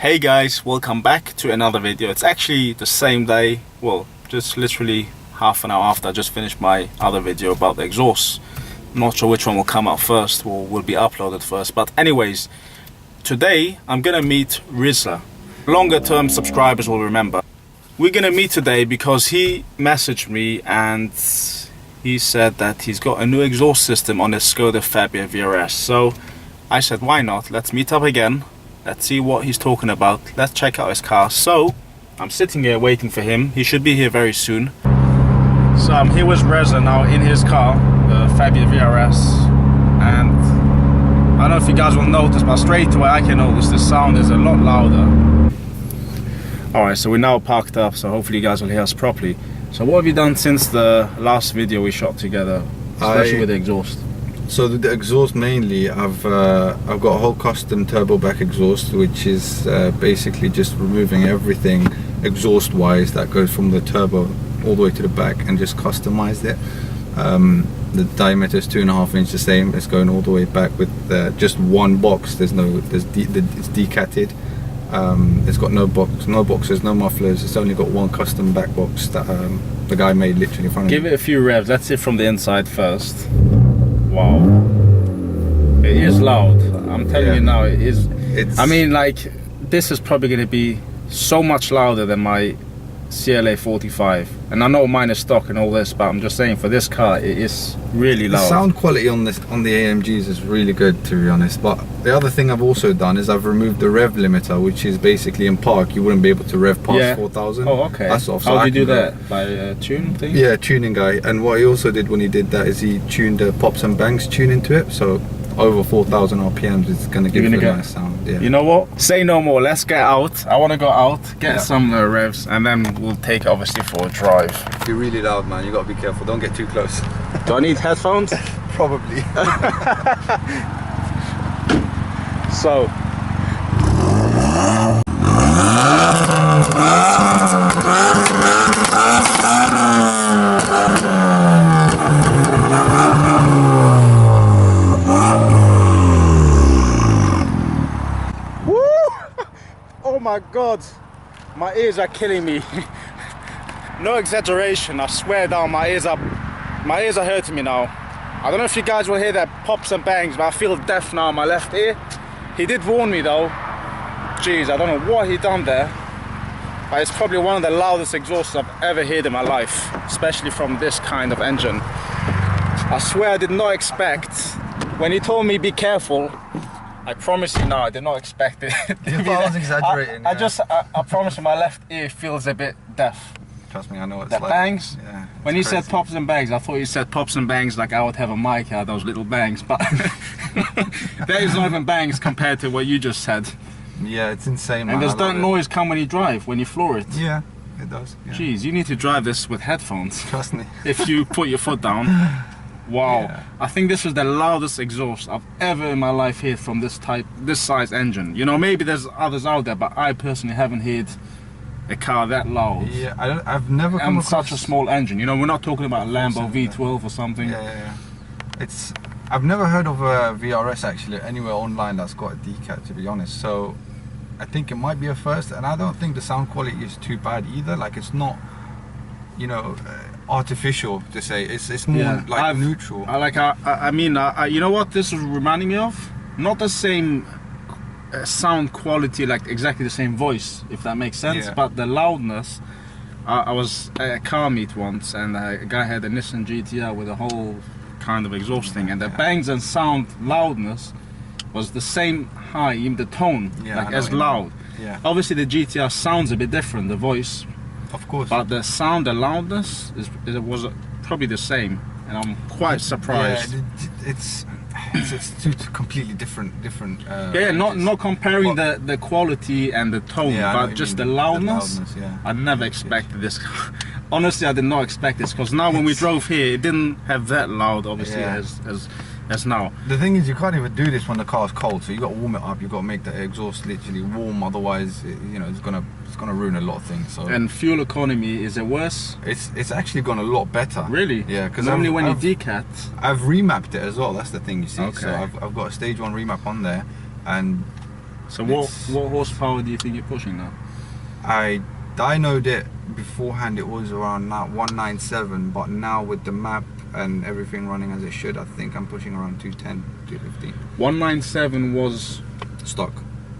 Hey guys, welcome back to another video. It's actually the same day, well, just literally half an hour after I just finished my other video about the exhaust. Not sure which one will come out first or will be uploaded first, but anyways, today I'm gonna meet Rizla. Longer term subscribers will remember. We're gonna meet today because he messaged me and he said that he's got a new exhaust system on his Skoda Fabia VRS. So I said, why not? Let's meet up again. Let's see what he's talking about. Let's check out his car. So I'm sitting here waiting for him. He should be here very soon. So I'm here with Reza now in his car, the Fabia VRS, and I don't know if you guys will notice, but straight away I can notice the sound is a lot louder. Alright, so we're now parked up, so hopefully you guys will hear us properly. So what have you done since the last video we shot together, especially with the exhaust? So the exhaust mainly, I've got a whole custom turbo back exhaust, which is basically just removing everything exhaust wise that goes from the turbo all the way to the back and just customized it. The diameter is 2.5 inches, the same. It's going all the way back with just one box. It's decatted. It's got no boxes, no mufflers. It's only got one custom back box that the guy made literally in front of me. Give it a few revs. Let's see from the inside first. Wow, it is loud. I'm telling you now, it is. I mean, like, this is probably going to be so much louder than my CLA 45, and I know mine is stock and all this, but I'm just saying for this car it is really loud. The sound quality on the AMGs is really good, to be honest. But the other thing I've also done is I've removed the rev limiter, which is basically in park you wouldn't be able to rev past 4,000. Oh, okay. That's off. How do you do that? By a tune thing? Yeah, tuning guy. And what he also did when he did that is he tuned the pops and bangs tune into it, so over 4,000 RPMs it's going to give you a nice sound. Yeah. You know what? Say no more. Let's get out. I want to go out, get some revs, and then we'll take obviously for a drive. If you're really loud, man, you got to be careful. Don't get too close. Do I need headphones? Probably. So. Oh my god, my ears are killing me. No exaggeration, I swear down, my ears are hurting me now. I don't know if you guys will hear that pops and bangs, but I feel deaf now in my left ear. He did warn me though. Jeez, I don't know what he done there, but it's probably one of the loudest exhausts I've ever heard in my life, especially from this kind of engine. I swear I did not expect, when he told me be careful, I promise you now, I did not expect it. I was exaggerating. I promise you, my left ear feels a bit deaf. Trust me, I know it's like. Bangs? Yeah. When you said pops and bangs, I thought you said pops and bangs like I would have a mic out, those little bangs, but there is not even bangs compared to what you just said. Yeah, it's insane, man. And does that noise come when you drive, when you floor it? Yeah, it does. Yeah. Jeez, you need to drive this with headphones. Trust me. If you put your foot down. Wow, yeah. I think this is the loudest exhaust I've ever in my life heard from this size engine. You know, maybe there's others out there, but I personally haven't heard a car that loud. Yeah, I've never come across such a small engine. You know, we're not talking about a Lambo V12 or something. Yeah. I've never heard of a VRS actually anywhere online that's got a decat, to be honest. So I think it might be a first, and I don't think the sound quality is too bad either. Like, it's not, you know, artificial to say. It's more like neutral. I mean, you know what this is reminding me of? Not the same sound quality, like exactly the same voice, if that makes sense, but the loudness. I was at a car meet once, and a guy had a Nissan GTR with a whole kind of exhaust thing, and the bangs and sound loudness was the same high, even the tone, like as loud. Yeah. Obviously the GTR sounds a bit different, the voice. Of course. But the sound, the loudness, was probably the same, and I'm quite surprised. Yeah, it's two completely different. Not comparing the quality and the tone, but just the loudness. I never expected this. Honestly, I did not expect this, because now when we drove here, it didn't have that loud, obviously, as now. The thing is, you can't even do this when the car's cold, so you got to warm it up. You got to make the exhaust literally warm, otherwise, you know, it's gonna ruin a lot of things. So. And fuel economy, is it worse? It's actually gone a lot better. Really? Yeah, because normally when you decat, I've remapped it as well. That's the thing, you see. Okay. So I've got a stage 1 remap on there, and So what horsepower do you think you're pushing now? I dynoed it beforehand, it was around 197, but now with the map and everything running as it should, I think I'm pushing around 210, 215. 197 was stock.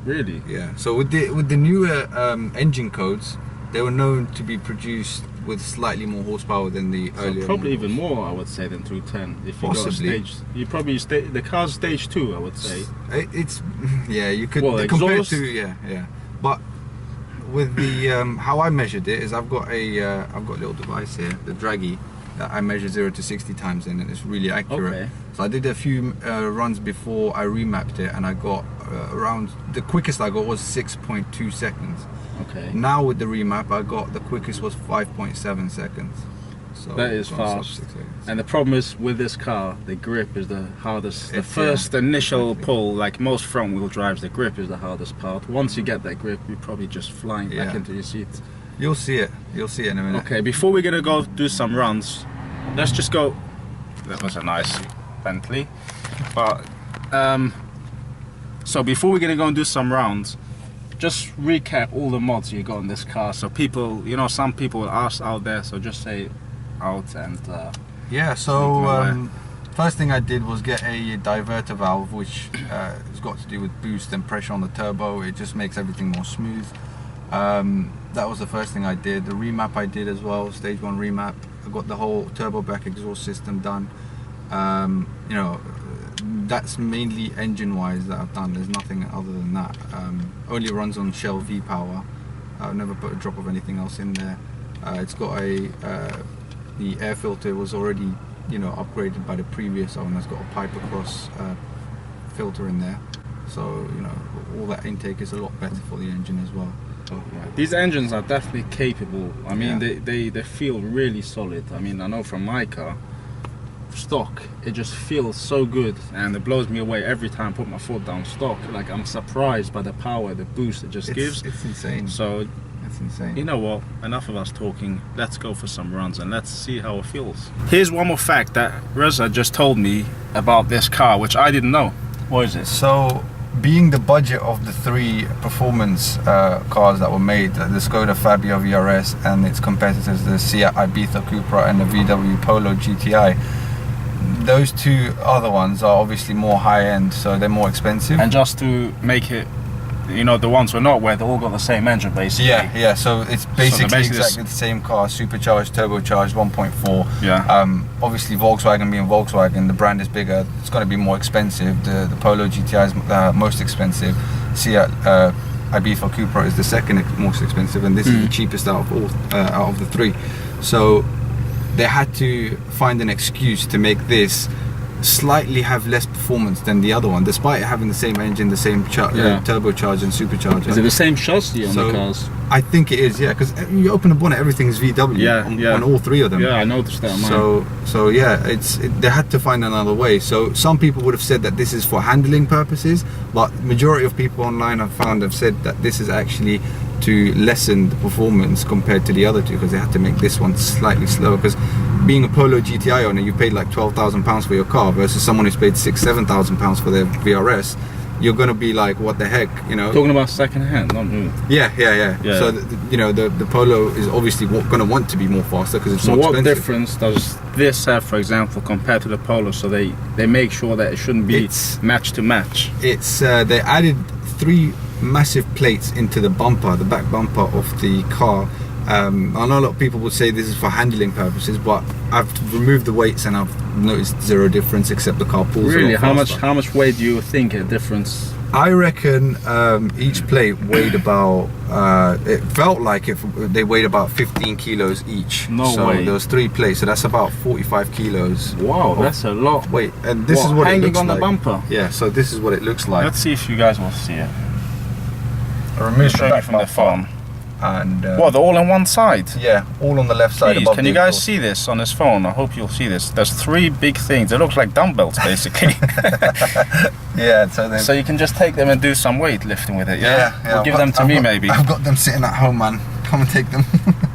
Really? Yeah. So with the newer engine codes, they were known to be produced with slightly more horsepower than the earlier. Probably models. even more, I would say, than 210. If you Possibly. got a stage, you probably the car's stage 2, I would say. It's yeah, you could Well, compare exhaust? to yeah. But with the how I measured it is I've got a little device here, the Draggy, that I measure 0 to 60 times in, and it's really accurate. Okay. So I did a few runs before I remapped it, and I got around, the quickest I got was 6.2 seconds. Okay. Now with the remap, I got the quickest was 5.7 seconds. So That is it's gone sub fast. 6 seconds. And the problem is with this car, the grip is the hardest. The It's, first yeah, initial exactly. pull, like most front wheel drives, the grip is the hardest part. Once you get that grip, you're probably just flying back Yeah. into your seat. You'll see it. You'll see it in a minute. Okay, before we're gonna go do some runs, let's just go. That was a nice Bentley. But so before we're gonna go and do some rounds, just recap all the mods you got in this car, so people, you know, some people will ask out there, so just say out and Yeah, Make so them first thing I did was get a diverter valve, which has got to do with boost and pressure on the turbo. It just makes everything more smooth. That was the first thing I did. The remap I did as well, stage 1 remap. I got the whole turbo back exhaust system done. You know, that's mainly engine wise that I've done. There's nothing other than that. Only runs on Shell V power. I've never put a drop of anything else in there. It's got a the air filter was already, you know, upgraded by the previous one. It's got a pipe across filter in there, so you know all that intake is a lot better for the engine as well. these engines are definitely capable. I mean, Yeah. they feel really solid. I mean, I know from my car, stock, it just feels so good, and it blows me away every time I put my foot down stock. Like, I'm surprised by the power, the boost it just gives. It's insane. So, It's insane. you know what, enough of us talking, let's go for some runs and let's see how it feels. Here's one more fact that Reza just told me about this car, which I didn't know. What is it? So, being the budget of the 3 performance cars that were made, the Skoda Fabia VRS and its competitors, the Seat Ibiza Cupra and the VW Polo GTI, those 2 other ones are obviously more high-end, so they're more expensive. And just to make it, you know, the ones we're not where they all got the same engine basically. Yeah, so it's basically basically exactly the same car, supercharged, turbocharged, 1.4. Yeah. Obviously Volkswagen being Volkswagen, the brand is bigger, it's going to be more expensive. The Polo GTI is most expensive. Seat Ibiza Cupra is the second most expensive, and this is the cheapest out of the 3. So they had to find an excuse to make this slightly have less performance than the other one, despite having the same engine, the same turbocharger and supercharger. Is it the same chassis on the cars? I think it is, yeah, because you open the bonnet, everything's VW on all 3 of them. Yeah, I noticed that on mine. So yeah, they had to find another way. So some people would have said that this is for handling purposes, but majority of people online I've found have said that this is actually to lessen the performance compared to the other 2, because they had to make this one slightly slower. Because being a Polo GTI owner, you paid like £12,000 for your car versus someone who's paid £6,000-7,000 for their VRS. You're gonna be like, what the heck, you know? Talking about second hand, not new. Yeah. Yeah. So you know, the Polo is obviously going to want to be more faster because it's So more what expensive. difference does this have, for example, compared to the Polo? So they make sure that it shouldn't be match to match. It's they added 3 massive plates into the bumper, the back bumper of the car. I know a lot of people would say this is for handling purposes, but I've removed the weights and I've noticed 0 difference except the car pulls. Really, a lot faster. how much weight do you think a difference? I reckon each plate weighed about. It felt like they weighed about 15 kilos each. No so way. there was 3 plates, so that's about 45 kilos. Wow, that's a lot. Wait, and this is what it hanging looks on like. the bumper. Yeah, so this is what it looks like. Let's see if you guys will see it. I removed Show me from the phone. And What, they're all on one side? yeah, all on the left side. Please, above can the you guys exhaust. see this on this phone? I hope you'll see this. There's 3 big things. It looks like dumbbells, basically. Yeah, so So you can just take them and do some weight lifting with it, yeah? Or give them to I've me, got- maybe. I've got them sitting at home, man. Come and take them.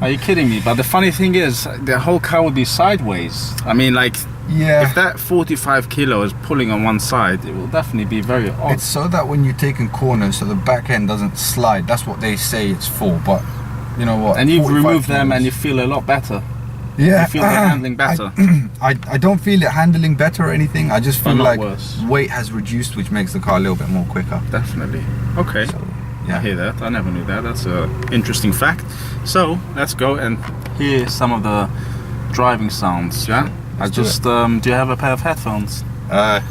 Are you kidding me? But the funny thing is, the whole car would be sideways. I mean, like, Yeah. If that 45 kilo is pulling on one side, it will definitely be very odd. It's so that when you're taking corners, so the back end doesn't slide. That's what they say it's for. But you know what? And you've 45 removed them kilos. and you feel a lot better. Yeah, You feel the handling better. I don't feel it handling better or anything. I just feel not like worse. weight has reduced, which makes the car a little bit more quicker. Definitely. Okay. So, I yeah. hear that. I never knew that. That's an interesting fact. So let's go and hear some of the driving sounds. Yeah. Let's do do you have a pair of headphones? Yeah,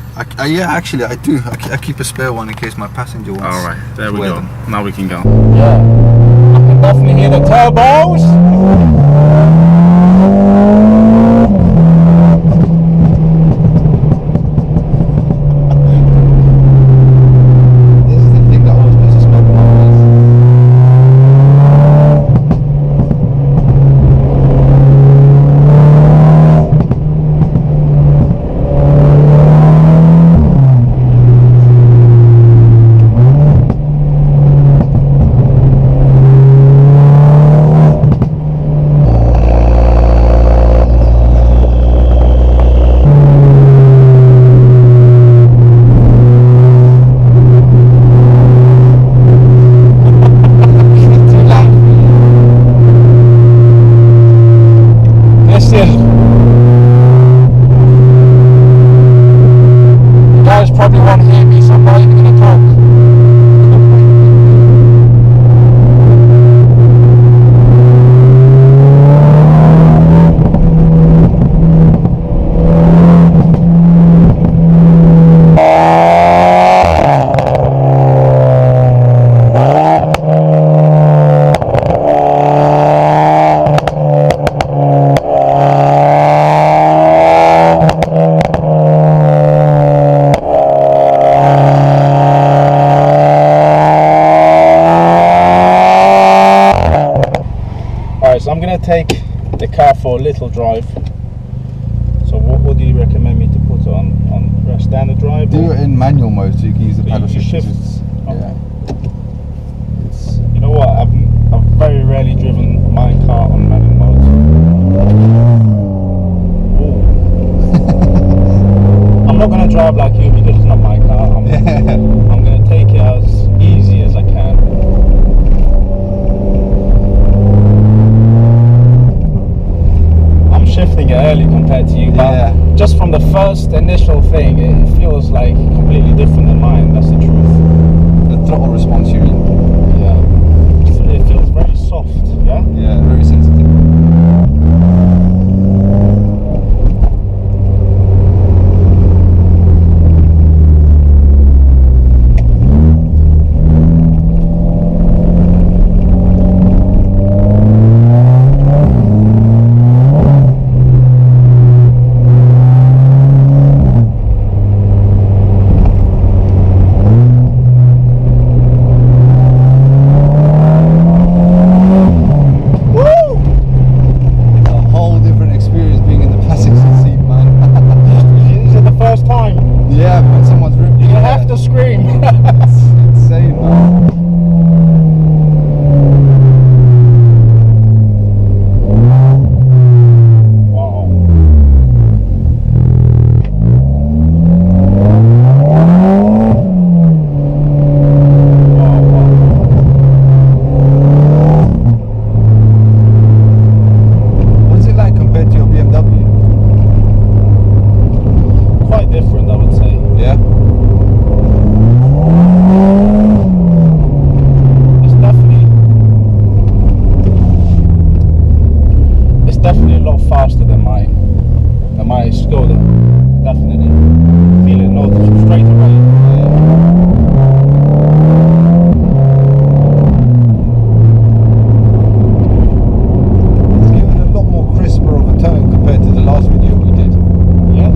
actually, I do. I keep a spare one in case my passenger wants. All right. There we wear go. them. Now we can go. Yeah. I can definitely hear the turbos. This is the thing that always puts a smoke on my face. Probably won't hear me, so I'm not even gonna talk. So I'm going to take the car for a little drive. So what do you recommend me to put it on standard drive? Do it in manual mode so you can use the paddle shift. shifts. Yeah. You know what? I've very rarely driven my car on manual mode. I'm not going to drive like you because it's not my car. I'm going to take it as easy as I can. Shifting it early compared to you, but just from the first initial thing, it feels like completely different than mine. That's the truth. The throttle response, you mean? Yeah. It feels very soft. Yeah. Yeah, very sensitive. Skoda, definitely. Feel it notice straight away. It's given a lot more crisper of a tone compared to the last video we did. Yeah.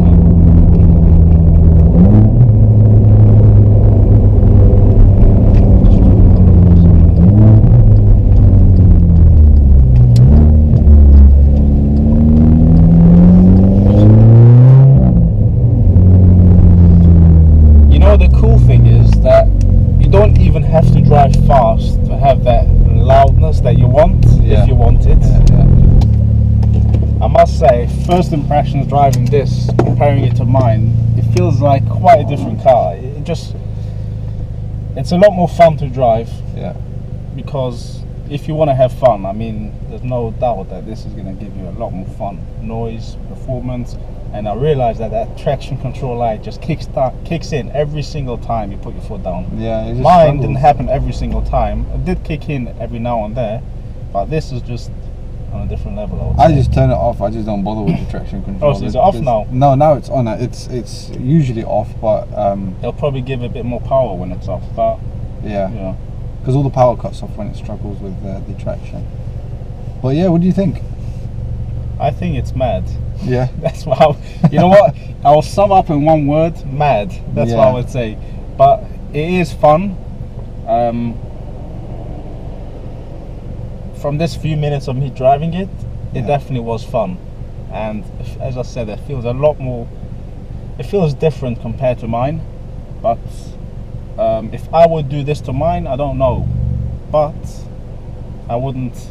Have to drive fast to have that loudness that you want, if you want it. I must say, first impressions driving this, comparing it to mine, it feels like quite a different car. It's a lot more fun to drive. Yeah. Because if you want to have fun, I mean, there's no doubt that this is going to give you a lot more fun, noise, performance, and I realized that traction control light just kicks in every single time you put your foot down. Yeah. It just Mine didn't happen every single time. It did kick in every now and there, but this is just on a different level. I just turn it off. I just don't bother with the traction control. Oh, so is it off now? No, now it's on. It's usually off, but they'll probably give a bit more power when it's off. But yeah, you know, because all the power cuts off when it struggles with the traction. But yeah, what do you think? I think it's mad. Yeah. That's what you know what? I'll sum up in one word: mad. That's what I would say. But it is fun. From this few minutes of me driving it, it definitely was fun. And as I said, it feels a lot more. It feels different compared to mine. But if I would do this to mine, I don't know. But I wouldn't.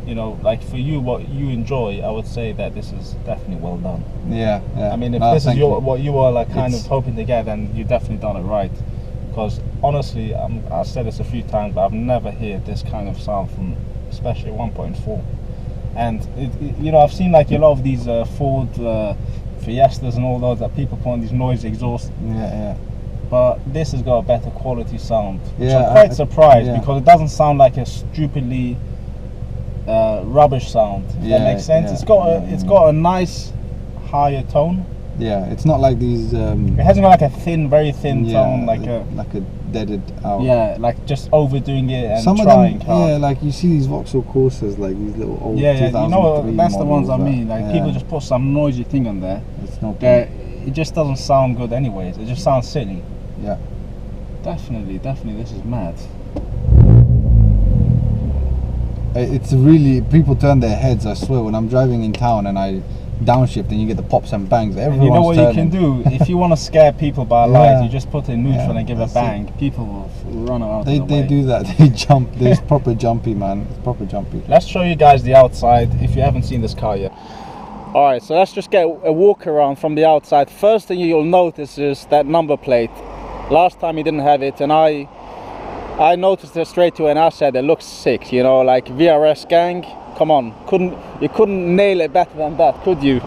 You know, like for you, what you enjoy, I would say that this is definitely well done. Yeah, yeah. I mean, if this is what you were like kind of hoping to get, then you've definitely done it right. Because honestly, I've said this a few times, but I've never heard this kind of sound from, especially 1.4. And you know, I've seen like a lot of these Ford Fiestas and all those that people put on these noise exhausts. Yeah. But this has got a better quality sound, which Yeah, I'm quite surprised because it doesn't sound like a stupidly rubbish sound. If that makes sense. It's got a nice higher tone. Yeah, it's not like these. It hasn't got like a very thin tone, like a deaded out. Yeah, like just overdoing it and some trying of them, hard. Yeah, like you see these Vauxhall Corsas, like these little old. Yeah, you know, that's the ones I mean. Like people just put some noisy thing on there. It's not. It just doesn't sound good, anyways. It just sounds silly. Yeah. Definitely, this is mad. It's really, people turn their heads, I swear, when I'm driving in town and I downshift and you get the pops and bangs. Everyone's you know what turning. you can do? If you want to scare people by light, you just put it in neutral and give a bang. People will run around. They do that. They jump. There's proper jumpy, man. It's proper jumpy. Let's show you guys the outside if you haven't seen this car yet. Alright, so let's just get a walk around from the outside. First thing you'll notice is that number plate. Last time he didn't have it, and I noticed it straight away and I said it looks sick, you know, like VRS gang. Come on, you couldn't nail it better than that, could you?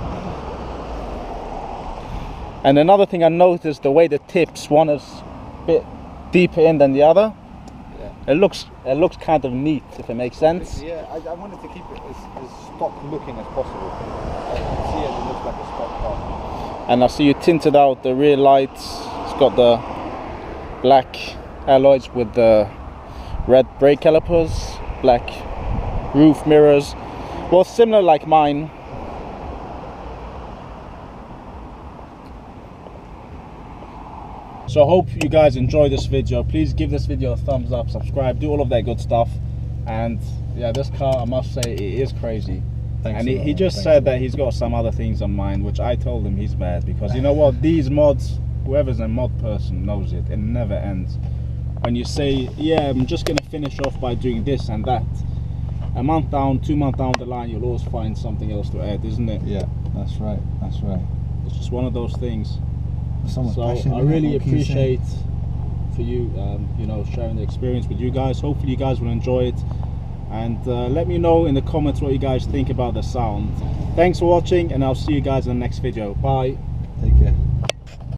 And another thing I noticed, the way the tips, one is a bit deeper in than the other. Yeah. It looks kind of neat, if it makes sense. Yeah, I wanted to keep it as stock looking as possible. You can see it looks like a stock car. And I see you tinted out the rear lights. It's got the black alloys with the red brake calipers, black roof mirrors. Well, similar like mine. So I hope you guys enjoy this video. Please give this video a thumbs up, subscribe, do all of that good stuff. And yeah, this car, I must say, it is crazy. Thanks. And he just said that he's got some other things on mind, which I told him he's mad, because you know what, these mods, whoever's a mod person knows it never ends. When you say, yeah, I'm just gonna finish off by doing this and that, a month down, 2 months down the line, you'll always find something else to add, isn't it? Yeah, that's right. It's just one of those things. So I really appreciate for you, you know, sharing the experience with you guys. Hopefully you guys will enjoy it, and let me know in the comments what you guys think about the sound. Thanks for watching, and I'll see you guys in the next video. Bye. Take care.